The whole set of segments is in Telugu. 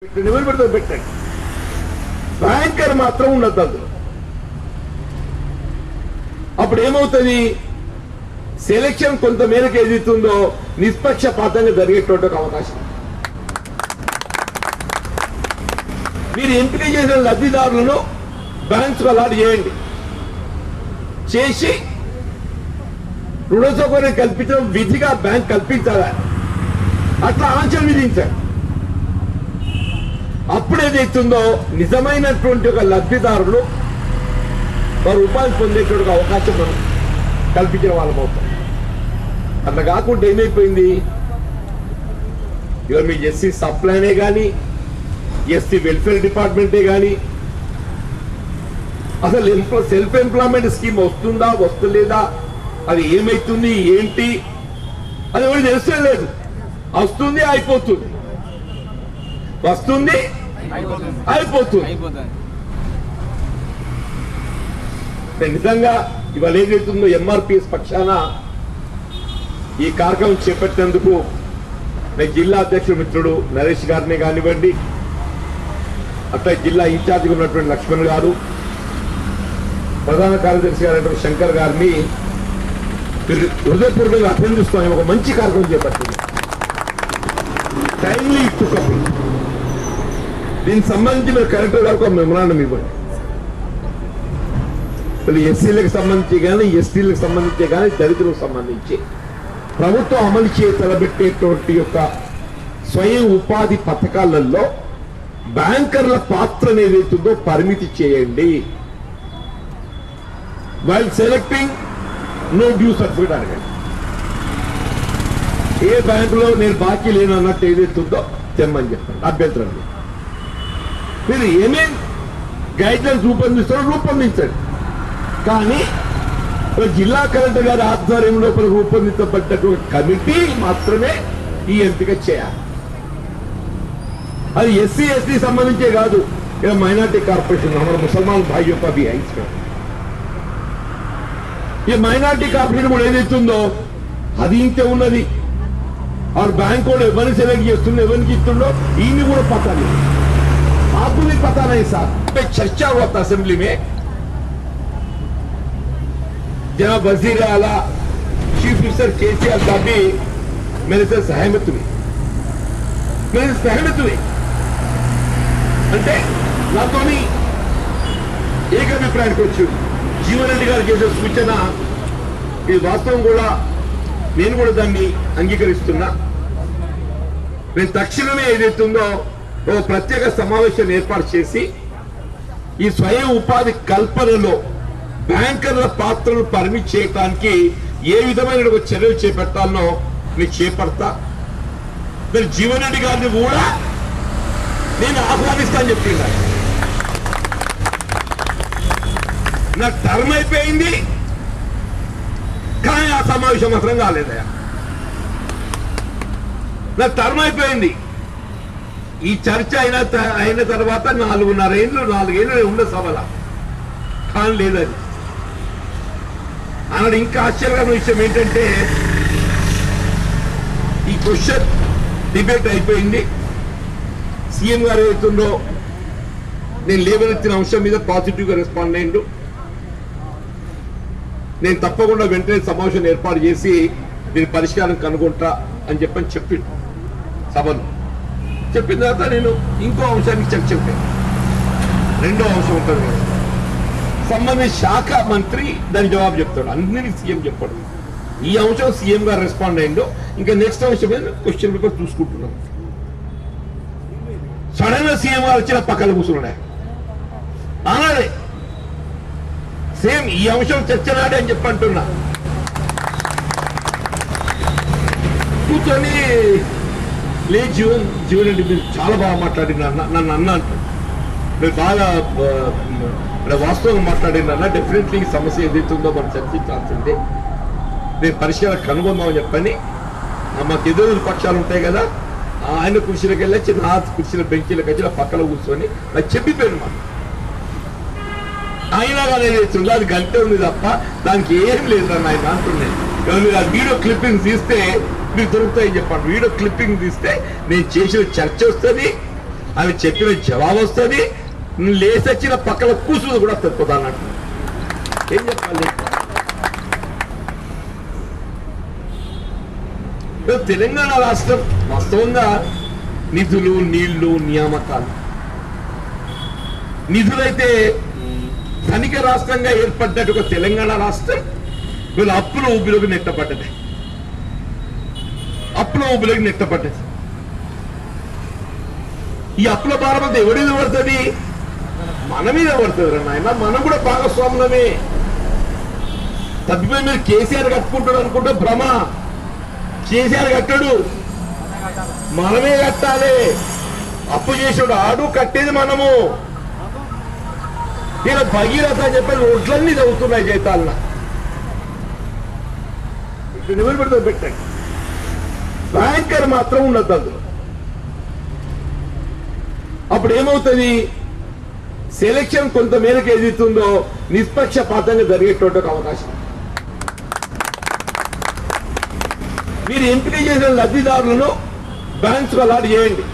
పెట్టండి. బ్యాంకర్ మాత్రం ఉండద్దు అందులో. అప్పుడు ఏమవుతుంది, సెలక్షన్ కొంత మేరకు ఏదైతుందో నిష్పక్షపాతంగా జరిగేటువంటి అవకాశం. మీరు ఎంపిక చేసిన లబ్ధిదారులను బ్యాంక్స్ అలాట్ చేయండి, చేసి రుణ సౌకర్యం కల్పించడం విధిగా బ్యాంక్ కల్పించాలి, అట్లా ఆంక్షలు విధించారు. అప్పుడు ఏదైతుందో నిజమైనటువంటి ఒక లబ్ధిదారులు వారు ఉపాధి పొందేటువంటి అవకాశం మనం కల్పించిన వాళ్ళం అవుతాం. అట్లా కాకుండా ఏమైపోయింది, ఇక మీ ఎస్సీ సప్లైనే కానీ ఎస్సీ వెల్ఫేర్ డిపార్ట్మెంటే కానీ అసలు సెల్ఫ్ ఎంప్లాయ్మెంట్ స్కీమ్ వస్తుందా వస్తలేదా, అది ఏమైతుంది ఏంటి అది ఎవరు తెలుస్తలేదు. వస్తుంది అయిపోతుంది, వస్తుంది అయిపోతుంది. నిజంగా ఇవాళ ఏదైతుందో ఎంఆర్పిఎస్ పక్షాన ఈ కార్యక్రమం చేపట్టేందుకు నేను జిల్లా అధ్యక్షుడు మిత్రుడు నరేష్ గారిని కానివ్వండి, అట్లా జిల్లా ఇన్ఛార్జిగా ఉన్నటువంటి లక్ష్మణ్ గారు, ప్రధాన కార్యదర్శి గారైనటువంటి శంకర్ గారిని హృదయపూర్వకంగా అభినందిస్తాం. ఒక మంచి కార్యక్రమం చేపట్టింది, టైమ్లీ ఇట్టుకప్పుడు. దీనికి సంబంధించి మీరు కలెక్టర్ గారికి ఒక మెమరాండం ఇవ్వండి. ఎస్సీలకు సంబంధించి కానీ ఎస్టీలకు సంబంధించి కానీ దళితులకు సంబంధించి ప్రభుత్వం అమలు తలబెట్టేటువంటి యొక్క స్వయం ఉపాధి పథకాలలో బ్యాంకర్ల పాత్ర ఏదైతుందో పరిమితి చేయండి. While selecting no due certificate అడగండి. ఏ బ్యాంకులో నేను బాకీ లేను అన్నట్టు ఏదైతుందో తెమ్మని చెప్పండి, అభ్యంతరం లేదు. మీరు ఏమేం గైడ్ లైన్స్ రూపొందిస్తారో రూపొందించండి, కానీ జిల్లా కలెక్టర్ గారి ఆధ్వర్యంలో రూపొందించబడ్డటువంటి కమిటీ మాత్రమే ఈ ఎంపిక చేయాలి. అది ఎస్సీ ఎస్టీ సంబంధించే కాదు, ఇక మైనార్టీ కార్పొరేషన్ మన ముసల్మాన్ భాయ్యో కా భీ హై ఇస్మే. ఈ మైనార్టీ కార్పొరేషన్ కూడా ఏదైతుందో అది ఇంతే ఉన్నది. और बैंक को ఎవరిని సెలెక్ట్ చేస్తుండో ఎవరికి ఇస్తుండో ఈయన కూడా పతా లేదు, आपको भी पता नहीं साहब. चर्चा हुआ था असेंबली में, जनाब वजीर आला चीफ मिनिस्टर केसीआर साहब भी मेरे से सहमत हुए. అంటే నాతోని ఏకాభిప్రాయానికి వచ్చి జీవన్ రెడ్డి గారు చేసే సూచన ఇది వాస్తవం కూడా నేను కూడా దాన్ని అంగీకరిస్తున్నా. నేను తక్షణమే ఏదైతుందో ఓ ప్రత్యేక సమావేశం ఏర్పాటు చేసి ఈ స్వయం ఉపాధి కల్పనలో బ్యాంకర్ల పాత్రను పరిమితి చేయడానికి ఏ విధమైన ఒక చర్యలు చేపట్టాలనో నేను చేపడతా. మరి జీవన్ రెడ్డి గారిని కూడా నేను ఆహ్వానిస్తాను చెప్తున్నా. నా టర్మ్ అయిపోయింది కానీ ఆ సమావేశం మాత్రం కాలేదయా. నా టర్మ్ అయిపోయింది, ఈ చర్చ అయిన తర్వాత 4.5 ఏళ్ళు ఉండే సభల కానీ లేదని అన్నాడు. ఇంకా ఆశ్చర్యకరమైన విషయం ఏంటంటే ఈ క్వశ్చన్ డిబేట్ అయిపోయింది. సీఎం గారు ఏదైతుందో నేను లేవనెత్తిన అంశం మీద పాజిటివ్ గా రెస్పాండ్ అయ్యిండు. నేను తప్పకుండా వెంటనే సమావేశం ఏర్పాటు చేసి దీని పరిష్కారం కనుగొంటా అని చెప్పిండు సభను. చెప్పిన తర్వాత నేను ఇంకో అంశానికి చర్చ చెప్పాను. రెండో అంశం ఉంటుంది కదా, సంబంధించిన శాఖ మంత్రి దాని జవాబు చెప్తాడు, అన్నిటికీ సీఎం చెప్పాడు. ఈ అంశం సీఎం గారు రెస్పాండ్ అయ్యిందో ఇంకా నెక్స్ట్ అంశం మీద క్వశ్చన్ పేపర్ చూసుకుంటున్నాం. సడన్ గా సీఎం గారు వచ్చిన పక్కన కూర్చున్నాడు. అలానే సేమ్ ఈ అంశం చర్చ నాడే అని చెప్పంటున్నా. కూర్చొని లే జీవన్ రెడ్డి మీరు చాలా బాగా మాట్లాడిన నన్ను అన్న అంటాడు. మీరు బాగా వాస్తవంగా మాట్లాడిన డెఫినెట్లీ ఈ సమస్య ఏదైతుందో మనం చర్చించాల్సిందే, నేను పరిష్కారం కనుగొందామని చెప్పని మాకు ఎదురు పక్షాలు ఉంటాయి కదా, ఆయన కుర్చీలకు వెళ్ళి నా కుర్చీల బెంచీలకు వచ్చి పక్కన కూర్చొని నాకు చెప్పిపోయాను. మాట అయినా కానీ ఏదైతుందో అది గంటే ఉంది తప్ప దానికి ఏం లేదు అని ఆయన అంటున్నాను. మీరు ఆ వీడియో క్లిప్పింగ్ తీస్తే మీకు దొరుకుతాయని చెప్పండి. వీడియో క్లిప్పింగ్ తీస్తే నేను చేసిన చర్చ వస్తుంది, అవి చెప్పిన జవాబు వస్తుంది, లేసొచ్చిన పక్కన కూర్చుని కూడా తప్పుతా అన్నట్టు. ఏం చెప్పాలి? తెలంగాణ రాష్ట్రం వాస్తవంగా నిధులు, నీళ్లు, నియామకాలు, నిధులైతే ధనిక రాష్ట్రంగా ఏర్పడ్డట్టు ఒక తెలంగాణ రాష్ట్రం వీళ్ళు అప్పుల ఊబిలోకి నెట్టబడ్డది. అప్పుల ఊబిలోకి నెట్టబడ్డది. ఈ అప్పుల భారం అంతా ఎవరి మీద పడుతుంది? మన మీద పడుతుంది నాయన. మనం కూడా భాగస్వాములమే. తప్పిపోయి మీరు కేసీఆర్ కట్టుకుంటాడు అనుకుంటే భ్రమ. కేసీఆర్ కట్టాడు, మనమే కట్టాలి. అప్పు చేసాడు ఆడు, కట్టేది మనము. ఇలా భగీరథ అని చెప్పి రోడ్లన్నీ చదువుతున్నాయి జీతాలన. ఎవరు పెడతారు? పెట్టండి. బ్యాంకర్ మాత్రం ఉండద్దు అందులో. అప్పుడు ఏమవుతుంది? సెలక్షన్ కొంత మేరకు ఏదైతుందో నిష్పక్షపాతంగా జరిగేటువంటి అవకాశం. మీరు ఎంపిక చేసిన లబ్ధిదారులను బ్యాంక్స్ అలాట్ చేయండి.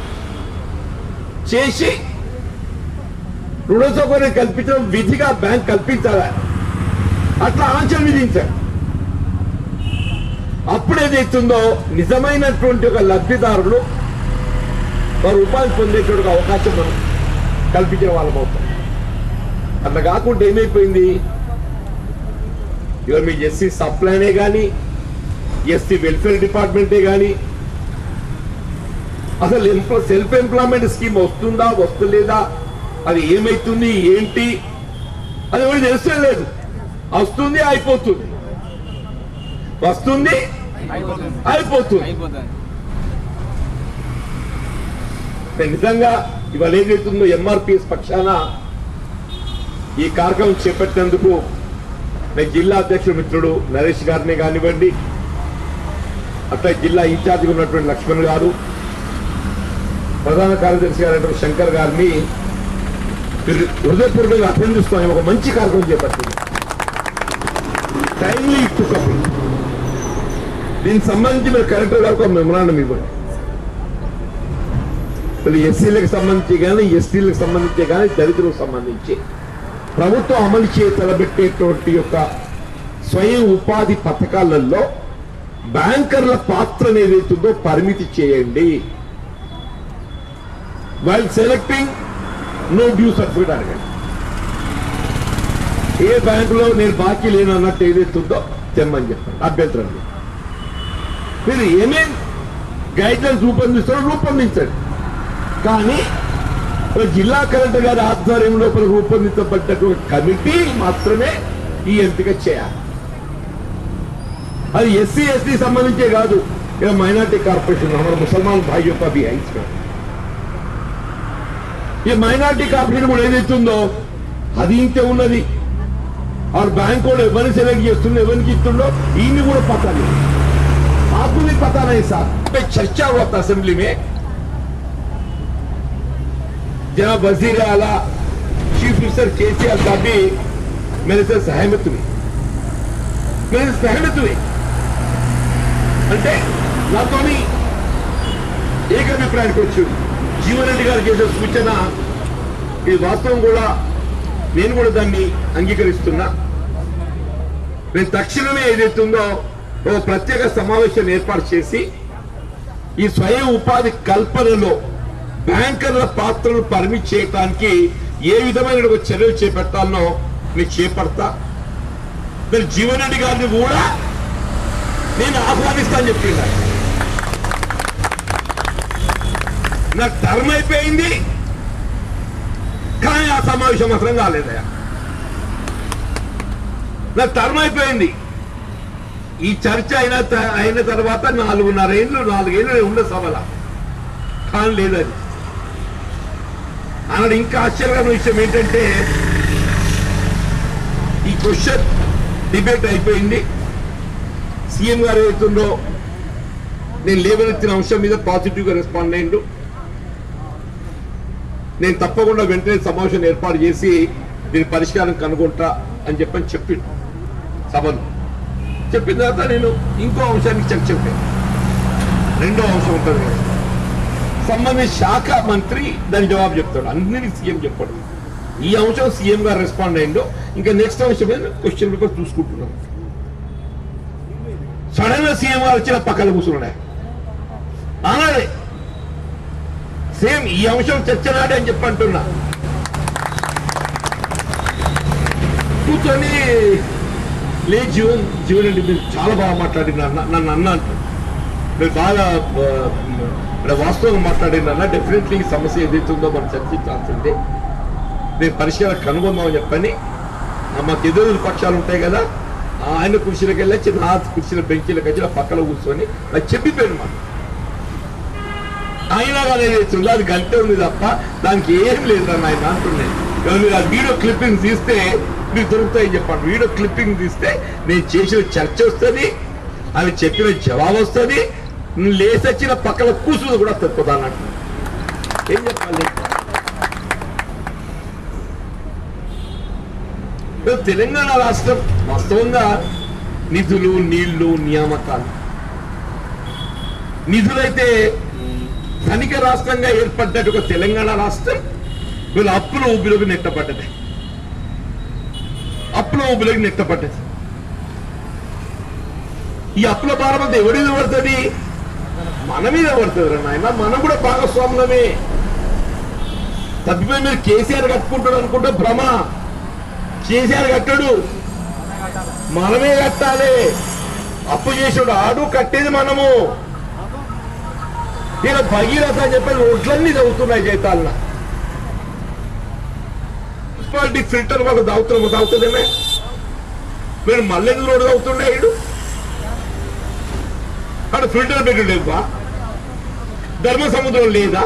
చేసి రుణ సౌకర్యం కల్పించడం విధిగా బ్యాంక్ కల్పించాలి. అట్లా ఆంక్షలు విధించారు. అప్పుడు ఏదైతుందో నిజమైనటువంటి ఒక లబ్ధిదారులు వారు ఉపాధి పొందేటువంటి అవకాశం మనం కల్పించిన వాళ్ళం అవుతాం. అట్లా కాకుండా ఏమైపోయింది? ఇవాళ మీ ఎస్సీ సప్లైనే కానీ, ఎస్సీ వెల్ఫేర్ డిపార్ట్మెంటే కానీ, అసలు సెల్ఫ్ ఎంప్లాయ్మెంట్ స్కీమ్ వస్తుందా వస్తలేదా, అది ఏమైతుంది ఏంటి అది ఎవరికి తెలుసే లేదు. వస్తుంది, అయిపోతుంది, వస్తుంది, అయిపోతుంది. నిజంగా ఇవాళ ఏదైతుందో ఎంఆర్పిఎస్ పక్షాన ఈ కార్యక్రమం చేపట్టినందుకు నేను జిల్లా అధ్యక్షుడు మిత్రుడు నరేష్ గారిని కానివ్వండి, అట్లా జిల్లా ఇన్ఛార్జిగా ఉన్నటువంటి లక్ష్మణ్ గారు, ప్రధాన కార్యదర్శి గారు శంకర్ గారిని హృదయపూర్వకంగా అభినందిస్తాం. ఒక మంచి కార్యక్రమం చేపట్టింది. టైమ్లీ ఇట్టుకప్పుడు దీనికి సంబంధించి మీరు కలెక్టర్ గారికి ఒక మెమరాండం ఇవ్వండి. ఎస్సీలకు సంబంధించి కానీ, ఎస్టీలకు సంబంధించి కానీ, దళితులకు సంబంధించి ప్రభుత్వం అమలు తలబెట్టేటువంటి యొక్క స్వయం ఉపాధి పథకాలలో బ్యాంకర్ల పాత్ర ఏదైతుందో పరిమితి చేయండి. While selecting no due certificate అడగండి. ఏ బ్యాంకులో నేను బాకీ లేను అన్నట్టు ఏదైతుందో తెమ్మని చెప్పండి. అభ్యంతరం లేదు. మీరు ఏమేం గైడ్ లైన్స్ రూపొందించండి. కానీ జిల్లా కలెక్టర్ గారి ఆధ్వర్యంలో రూపొందించబడ్డటువంటి కమిటీ మాత్రమే ఈ ఎంపిక చేయాలి. అది ఎస్సీ ఎస్టీ సంబంధించే కాదు, మైనార్టీ కార్పొరేషన్ మన ముసల్మాన్ భాయ్యో కా భీ హై ఇస్మే. ఈ మైనార్టీ కార్పొరేషన్ కూడా ఏదైతుందో అది ఇంతే ఉన్నది. और बैंक को ఎవరిని సెలెక్ట్ చేస్తుండో ఎవరికి ఇస్తుండో ఈయన్ని కూడా పతా లేదు. आपको भी पता नहीं साहब. चर्चा हुआ था असेंबली में, जनाब वजीर आला चीफ मिनिस्टर केसीआर साहब भी मेरे से सहमत हुए. అంటే నాతో ఏకాభిప్రాయానికి వచ్చి జీవన్ రెడ్డి గారు చేసే సూచన ఇది వాస్తవం కూడా నేను కూడా దాన్ని అంగీకరిస్తున్నా. నేను తక్షణమే ఏదైతుందో ఓ ప్రత్యేక సమావేశం ఏర్పాటు చేసి ఈ స్వయం ఉపాధి కల్పనలో బ్యాంకర్ల పాత్రను పరిమితి చేయడానికి ఏ విధమైన ఒక చర్యలు చేపట్టాలనో మీకు చేపడతా. మరి జీవన్ రెడ్డి గారిని కూడా నేను ఆహ్వానిస్తాను చెప్పిందా. నా టర్మ్ అయిపోయింది కానీ ఆ సమావేశం మాత్రం కాలేదయా. నా టర్మ్ అయిపోయింది. ఈ చర్చ అయిన తర్వాత 4.5 ఏళ్ళు ఉండే సభల కానీ లేదని అన్నాడు. ఇంకా ఆశ్చర్యకరమైన విషయం ఏంటంటే ఈ క్వశ్చన్ డిబేట్ అయిపోయింది. సీఎం గారు ఏదైతుందో నేను లేవనెత్తిన అంశం మీద పాజిటివ్ గా రెస్పాండ్ అయ్యిండు. నేను తప్పకుండా వెంటనే సమావేశం ఏర్పాటు చేసి దీని పరిష్కారం కనుగొంటా అని చెప్పిండు సభను. చెప్పిన తర్వాత నేను ఇంకో అంశానికి చెప్పాను. రెండో అంశం ఉంటుంది కదా, సంబంధించిన శాఖ మంత్రి దాని జవాబు చెప్తాడు, అన్ని సీఎం చెప్పాడు. ఈ అంశం సీఎం గారు రెస్పాండ్ అయ్యిందో, ఇంకా నెక్స్ట్ అంశం మీద క్వశ్చన్ పేపర్ చూసుకుంటున్నాం. సడన్ గా సీఎం గారు వచ్చిన పక్కన కూర్చున్నాడు. అలానే సేమ్ ఈ అంశం చర్చ నాడే అని చెప్పంటున్నా. కూర్చొని లే జీవన్ రెడ్డి మీరు చాలా బాగా మాట్లాడిన నన్ను అన్న అంటారు, మీరు బాగా వాస్తవంగా మాట్లాడిన డెఫినెట్లీ ఈ సమస్య ఏదైతుందో మనం చర్చించాల్సిందే, నేను పరిష్కారం కనుగొందామని చెప్పని మాకు ఎదురు పక్షాలు ఉంటాయి కదా, ఆయన కుర్చీలకు వెళ్ళొచ్చి నా కుర్చీల బెంచీలకు వచ్చి పక్కన కూర్చొని నాకు చెప్పిపోయాను మాట. అయినా కానీ ఏదైతుందో అది గంటే ఉంది తప్ప దానికి ఏం లేదు అని ఆయన అంటున్నాను. మీరు ఆ వీడియో క్లిప్పింగ్ తీస్తే మీకు దొరుకుతాయని చెప్పండి. వీడియో క్లిప్పింగ్ తీస్తే నేను చేసిన చర్చ వస్తుంది, అవి చెప్పిన జవాబు వస్తుంది, లేసొచ్చిన పక్కన కూర్చుని కూడా వస్తుంది ప్రధానంగా. ఏం చెప్పాలి? తెలంగాణ రాష్ట్రం వాస్తవంగా నిధులు, నీళ్లు, నియామకాలు, నిధులైతే ధనిక రాష్ట్రంగా ఏర్పడ్డట్టు ఒక తెలంగాణ రాష్ట్రం వీళ్ళు అప్పుల ఊబిలోకి నెట్టబడ్డది. అప్పుల ఊబిలోకి నెట్టబడ్డది. ఈ అప్పుల భారం అంతా ఎవరి మీద పడుతుంది? మన మీద పడుతుంది నాయన. మనం కూడా భాగస్వాములమే. తప్పిపోయి మీరు కేసీఆర్ కట్టుకుంటాడు అనుకుంటే భ్రమ. కేసీఆర్ కట్టాడు, మనమే కట్టాలి. అప్పు చేసాడు ఆడు, కట్టేది మనము. ఇలా భగీరథ అని చెప్పి రోడ్లన్నీ చదువుతున్నాయి జీతాలన. మున్సిపాలిటీ ఫిల్టర్ వాళ్ళు తాగుతుందేమే. మీరు మల్లెందు రోడ్డు తాగుతుండే ఇడు అక్కడ ఫిల్టర్ పెట్టి లేవా? ధర్మ సముద్రం లేదా?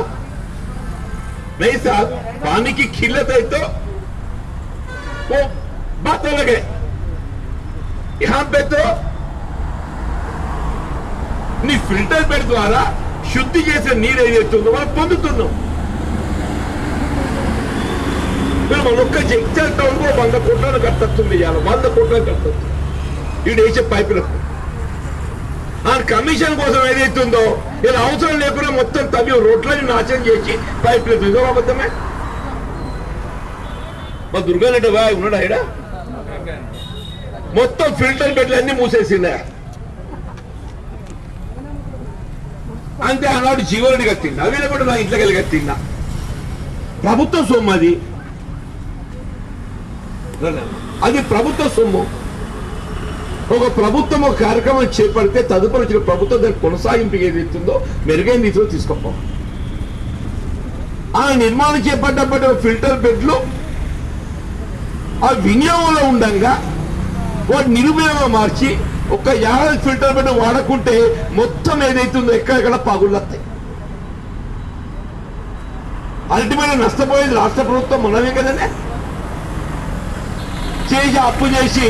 नहीं साहब, पानी की किल्लत है तो वो बात अलग है. यहाँ पे तो नी फिल्टर बेड द्वारा శుద్ధి చేసే నీరు ఏదైతుందో మనం పొందుతున్నాం. మనం ఒక్క జగ్జల్ టౌన్ లో 100 కోట్లను కట్టొస్తుంది. 100 కోట్లను కట్టొస్తుంది ఈడు వేసే పైపులకు. ఆ కమిషన్ కోసం ఏదైతుందో ఇలా అవసరం లేకుండా మొత్తం తవ్వి రోడ్లని నాశనం చేసి పైపులు ఎత్తుందో అబద్ధమే. మా దుర్గారెడ్డి బాయ్ ఉన్నాడా ఈడ? మొత్తం ఫిల్టర్ బెడ్లు అన్ని మూసేసిండే. అంతే ఆనాడు జీవనుడి కట్టిందా, వీళ్ళు కూడా నా ఇంట్లోకి వెళ్ళి కట్టిందా. ప్రభుత్వ సొమ్ము అది, అది ప్రభుత్వ సొమ్ము. ఒక ప్రభుత్వం ఒక కార్యక్రమం చేపడితే తదుపరి వచ్చిన ప్రభుత్వం దాన్ని కొనసాగింపు ఏదైతుందో మెరుగైన రీతిలో తీసుకోవాలి. ఆ నిర్మాణం చేపట్టబడ్డ ఫిల్టర్ బెడ్లు ఆ వినియోగంలో ఉండగా వాటి నిరుపయోగం మార్చి ఒక 50 ఫిల్టర్ బెడ్ వాడకుంటే మొత్తం ఏదైతుందో ఎక్కడెక్కడ పగుళ్ళొస్తాయి. అల్టిమేట్ నష్టపోయేది రాష్ట్ర ప్రభుత్వం మనమే కదనే. చేసి అప్పు చేసి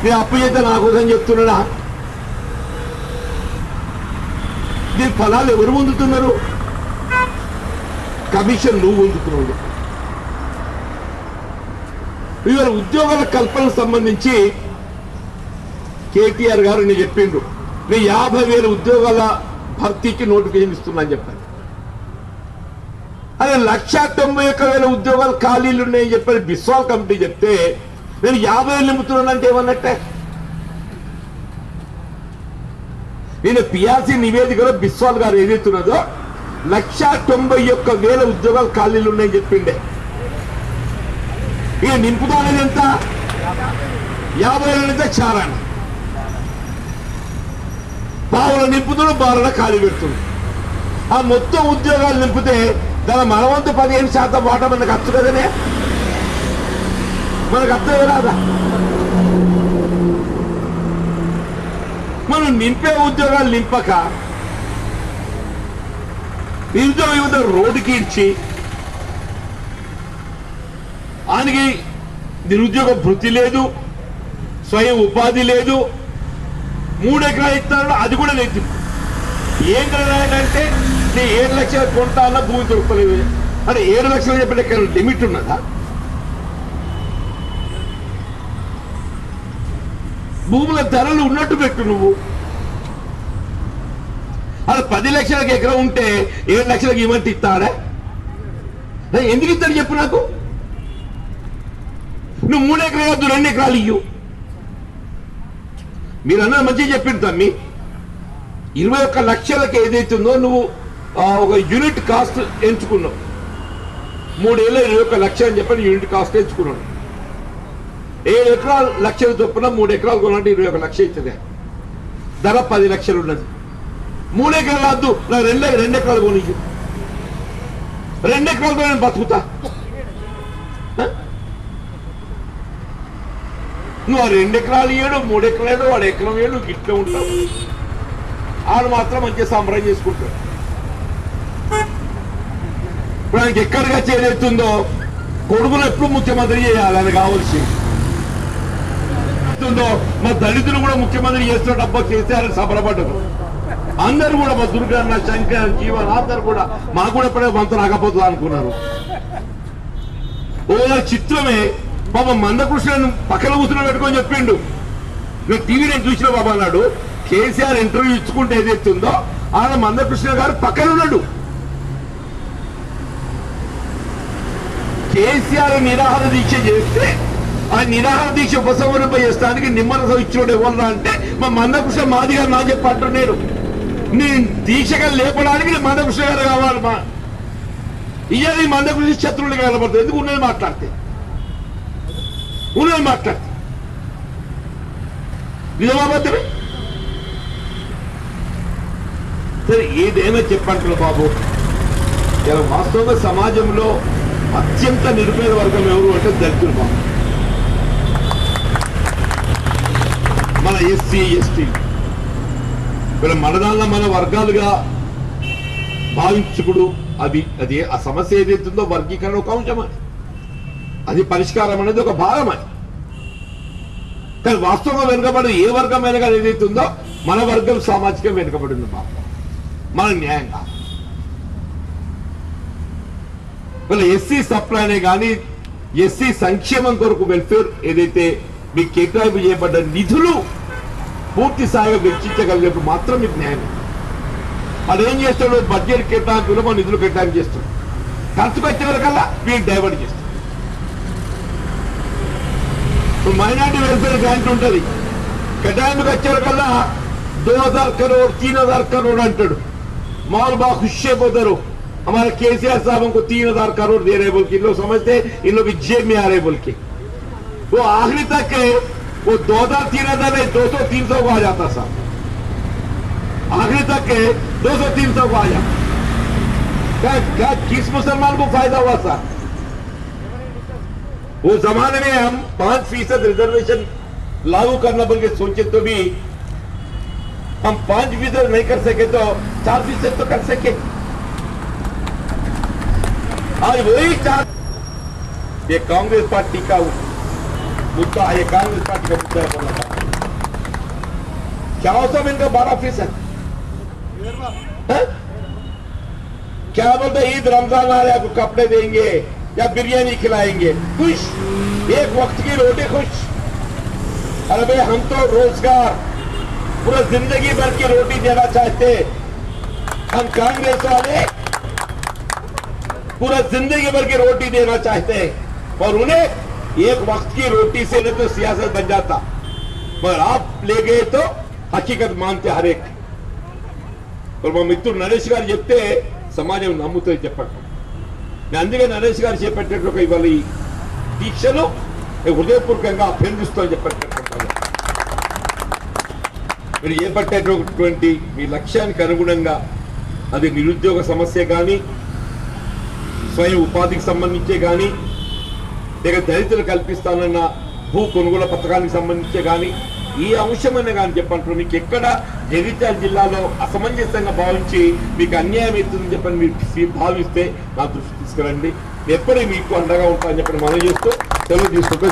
నేను అప్పు చేస్తే నా కోసం చెప్తున్నాడా? దీని ఫలాలు ఎవరు పొందుతున్నారు? కమిషన్ నువ్వు పొందుతున్నావు. ఇవాళ ఉద్యోగాల కల్పనకు సంబంధించి కేటీఆర్ గారు నేను చెప్పిండ్రు, నేను 50,000 ఉద్యోగాల భర్తీకి నోటిఫికేషన్ ఇస్తున్నా అని చెప్పాను. అదే 191,000 ఉద్యోగాలు ఖాళీలు ఉన్నాయని చెప్పని బిస్వాల్ కమిటీ చెప్తే నేను 50,000 నింపుతున్నానంటే ఏమన్నట్టే. నేను పిఆర్సీ నివేదికలో బిస్వాల్ గారు ఏదైతున్నదో 191,000 ఉద్యోగాలు ఖాళీలు ఉన్నాయని చెప్పిండే. ఇక నింపుతానది ఎంత? 50,000 నుంచి చారాను బావుల నింపుతుడు, బావుల ఖాళీ పెడుతుంది. ఆ మొత్తం ఉద్యోగాలు నింపితే దాని మనవంతు 15% వాటా మనకు అచ్చు కదనే. మనకు అర్థం రాదా? మనం నింపే ఉద్యోగాలు నింపక నిరుద్యోగ యువత రోడ్డుకి ఇచ్చి ఆయనకి నిరుద్యోగ భృతి లేదు, స్వయం ఉపాధి లేదు, 3 ఎకరాలు ఇస్తాడు అది కూడా లేదు. ఏం కదంటే నేను 7 లక్షలు కొంటానన్నా భూమి దొరకలేదు అంటే 7 లక్షలు చెప్పిన ఎక్కడ లిమిట్ ఉన్నదా? భూముల ధరలు ఉన్నట్టు పెట్టు నువ్వు. అది 10 లక్షలకు ఎకరం ఉంటే 7 లక్షలకు ఇవ్వంటే ఇస్తాడా? ఎందుకు ఇస్తాడు చెప్పు నాకు? నువ్వు 3 ఎకరాలు వద్దు 2 ఎకరాలు ఇయ్యు. మీరు అన్నది మంచిగా చెప్పిండు తమ్మి. 21 లక్షలకు ఏదైతుందో నువ్వు ఒక యూనిట్ కాస్ట్ ఎంచుకున్నావు. 3 ఏళ్ళ 21 లక్షలు అని చెప్పని యూనిట్ కాస్ట్ ఎంచుకున్నాడు. 7 ఎకరాలు లక్షల చొప్పున 3 ఎకరాలు కొనాలంటే 21 లక్షలు అవుతుంది. ధర 10 లక్షలు ఉన్నది. 3 ఎకరాలు వద్దు, నా 2 ఎకరాలు కొనియ్యు. 2 ఎకరాలతో నేను బతుకుతా. నువ్వు 2 ఎకరాలు ఇయ్యాడు, 3 ఎకరాలు వాడు ఎకరం ఏడు, నువ్వు ఇట్లా ఉంటావు. ఆడు మాత్రం మంచిగా సంబరం చేసుకుంటాడు. ఇప్పుడు ఆయనకి ఎక్కడిగా చేరేస్తుందో కొడుకులు ఎప్పుడు ముఖ్యమంత్రి చేయాలి, ఆయన కావాల్సి మా దళితులు కూడా ముఖ్యమంత్రి చేస్తున్న అబ్బా కేసీఆర్ సంబరపడ్డారు. అందరూ కూడా మా దుర్గన్న, శంకర్, జీవన్ అందరు కూడా మాకు కూడా ఎప్పుడే వంత రాకపోతుంది అనుకున్నారు. ఓ చిత్రమే పాప మందకృష్ణను పక్కన కూర్చుని పెట్టుకొని చెప్పిండు. నేను టీవీ నేను చూసిన బాబా అన్నాడు. కేసీఆర్ ఇంటర్వ్యూ ఇచ్చుకుంటే ఏదైతుందో ఆయన మందకృష్ణ గారు పక్కన ఉన్నాడు. కేసీఆర్ నిరాహార దీక్ష చేస్తే ఆ నిరాహార దీక్ష ఉపసంహరింపజేస్తానికి నిమ్మరసం ఇచ్చినోడు ఎవరు అంటే మా మందకృష్ణ మాది గారు నా చెప్పి అంటున్నాడు. నేను దీక్షగా లేపడానికి నేను మందకృష్ణ గారు కావాలి. మా ఇయ్యాలి మందకృష్ణ శత్రువులు కనబడుతుంది. ఎందుకు ఉన్నది మాట్లాడితే నిజమాబద్ధమే. సరే ఏదైనా చెప్పంటారు బాబు. ఇలా వాస్తవంగా సమాజంలో అత్యంత నిరుపేద వర్గం ఎవరు అంటే దళితులు బాబు. మన ఎస్సీ ఎస్టీ వీళ్ళ మనదాల్లో మన వర్గాలుగా భావించుకుడు అది ఆ సమస్య ఏదైతుందో వర్గీకరణ ఒక అంశం, అది పరిష్కారం అనేది ఒక భాగం. అది కానీ వాస్తవంగా వెనుకబడి ఏ వర్గమైన కానీ ఏదైతుందో మన వర్గం సామాజికంగా వెనుకబడింది బాబు. మన న్యాయంగా వీళ్ళ ఎస్సీ సప్లైనే కానీ ఎస్సీ సంక్షేమం కొరకు వెల్ఫేర్ ఏదైతే మీకు కేటాయింపు చేయబడ్డ నిధులు పూర్తి స్థాయిగా వెచ్చించగలిగినప్పుడు మాత్రం మీకు న్యాయం. అది ఏం చేస్తాడు? బడ్జెట్ కేటాయింపులో మన నిధులు కేటాయింపు చేస్తాడు. ఖర్చుకు వచ్చే వరకల్లా వీళ్ళు డైవర్ట్ చేస్తాడు. మైనార్టీ వెల్ఫేర్ గ్రాంట్ ఉంటుంది, కేటాయింపుకి వచ్చే వరకల్లా 2000 करोड़ 3000 करोड़ అంటాడు. माल बाग खुश అయిపోతారు. हमारे केसीआर साहब हमको 3000 करोड़ दे रहे बोल के लोग समझते इन लोग जेब में आ रहे बोल के. वो आखिरी तक वो 2000 3000 नहीं 200 300 को आ जाता साहब. आखिरी तक 200 300 को आ जाता. क्या किस मुसलमान को फायदा हुआ साहब? वो जमाने में हम 5% रिजर्वेशन लागू करना बोल के सोचे तो भी हम 5% नहीं कर सके तो 4% तो कर सके. आज वही 4. ये कांग्रेस पार्टी का मुद्दा है. कांग्रेस पार्टी का मुद्दा बोला था. क्या होता है इनका 12%? क्या बोलते ईद रमजान आ रहे आपको कपड़े देंगे या बिरयानी खिलाएंगे. खुश, एक वक्त की रोटी खुश. अरे भाई हम तो रोजगार पूरा जिंदगी भर की रोटी देना चाहते. हम कांग्रेस वाले पूरा जिंदगी भर की रोटी देना चाहते हैं और उन्हें एक वक्त की रोटी से तो सियासत बन जाता. मगर आप ले गए तो हकीकत मानते हर एक. और మా మిత్రుడు నరేష్ గారు చెప్తే సమాజం నమ్ముతుంది చెప్పండి. నేను అందుకే నరేష్ గారు చేపట్టేట్టు ఇవాళ ఈ దీక్షను హృదయపూర్వకంగా అభినందిస్తూ చెప్పేటట్టు మీరు చేపట్టేటటువంటి మీ లక్ష్యానికి అనుగుణంగా అది నిరుద్యోగ సమస్య కానీ స్వయం ఉపాధికి సంబంధించే కానీ లేక దళితులు కల్పిస్తానన్న భూ కొనుగోలు పథకానికి సంబంధించే కానీ ఈ అంశమైనా కానీ చెప్పంటారు. మీకు ఎక్కడ జగిత్యాల జిల్లాలో అసమంజసంగా భావించి మీకు అన్యాయం అవుతుందని చెప్పని మీరు భావిస్తే నా దృష్టి తీసుకురండి. ఎప్పుడే మీకు అండగా ఉంటానని చెప్పని మనం చేస్తూ సెలవు తీసుకుంటూ